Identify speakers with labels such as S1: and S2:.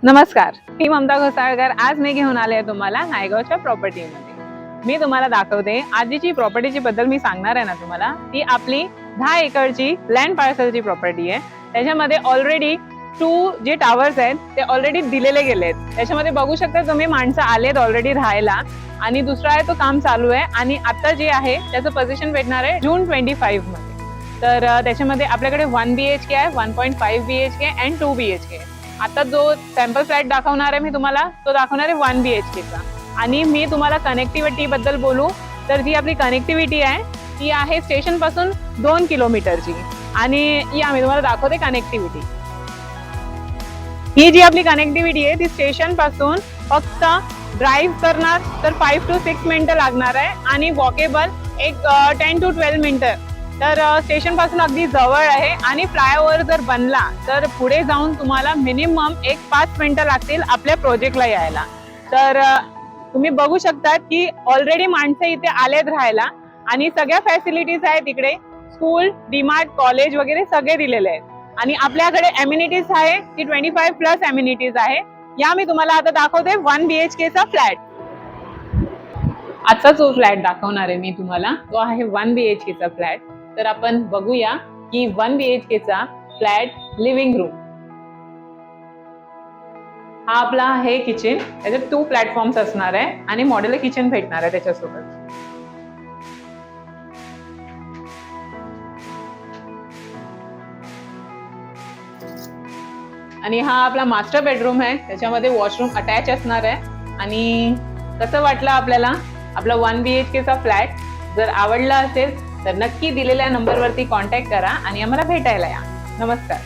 S1: नमस्कार, मी ममता घोसाळकर. आज मी घेऊन आले आहे तुम्हाला नायगावच्या प्रॉपर्टीमध्ये. मी तुम्हाला दाखवते आजची प्रॉपर्टीची बद्दल मी सांगणार आहे ना तुम्हाला. ती आपली 10 एकरची लँड पार्सलची प्रॉपर्टी आहे. त्याच्यामध्ये ऑलरेडी 2 जे टावर्स आहेत ते ऑलरेडी दिलेले गेले आहेत. त्याच्यामध्ये बघू शकता तुम्ही माणसं आलेत ऑलरेडी राहायला आणि दुसरा आहे तो काम चालू आहे आणि आता जे आहे त्याचं पोझिशन भेटणार आहे जून 25 मध्ये. तर त्याच्यामध्ये आपल्याकडे 1 BHK आहे, 1.5 BHK अँड 2 BHK. आता जो सॅम्पल फ्लॅट दाखवणार आहे मी तुम्हाला तो दाखवणार आहे 1 BHK चा. आणि मी तुम्हाला कनेक्टिव्हिटी बद्दल बोलू तर जी आपली कनेक्टिव्हिटी आहे ती आहे स्टेशन पासून 2 किलोमीटरची. आणि या मी तुम्हाला दाखवते कनेक्टिव्हिटी. ही जी आपली कनेक्टिव्हिटी आहे ती स्टेशन पासून फक्त ड्राईव्ह करणार तर 5 to 6 मिनिटं लागणार आहे आणि वॉकेबल एक 10 to 12 मिनिटं. तर स्टेशन पासून अगदी जवळ आहे आणि फ्लायओव्हर जर बनला तर पुढे जाऊन तुम्हाला मिनिमम 5 मिनिटं लागतील आपल्या प्रोजेक्टला यायला. तर तुम्ही बघू शकता की ऑलरेडी माणसं इथे आलेत राहायला आणि सगळ्या फॅसिलिटीज आहेत इकडे. स्कूल, डीमार्ट, कॉलेज वगैरे सगळे दिलेले आहेत. आणि आपल्याकडे एम्युनिटीज आहे की 25+ एम्युनिटीज आहे. या मी तुम्हाला आता दाखवते 1 BHK चा फ्लॅट. आजचा जो फ्लॅट दाखवणार आहे मी तुम्हाला तो आहे 1 BHK चा फ्लॅट. तर आपण बघूया की 1 BHK चा फ्लॅट लिव्हिंग रूम. हा आपला आहे किचन. त्याच्यात 2 प्लॅटफॉर्म्स असणार आहे आणि मॉड्युलर किचन भेटणार आहे त्याच्यासोबत. आणि हा आपला मास्टर बेडरूम आहे. त्याच्यामध्ये वॉशरूम अटॅच असणार आहे. आणि कसं वाटलं आपल्याला आपला 1 BHK चा फ्लॅट? जर आवडला असेल तर नक्की दिलेल्या नंबरवरती कॉन्टॅक्ट करा आणि आम्हाला भेटायला या. नमस्कार.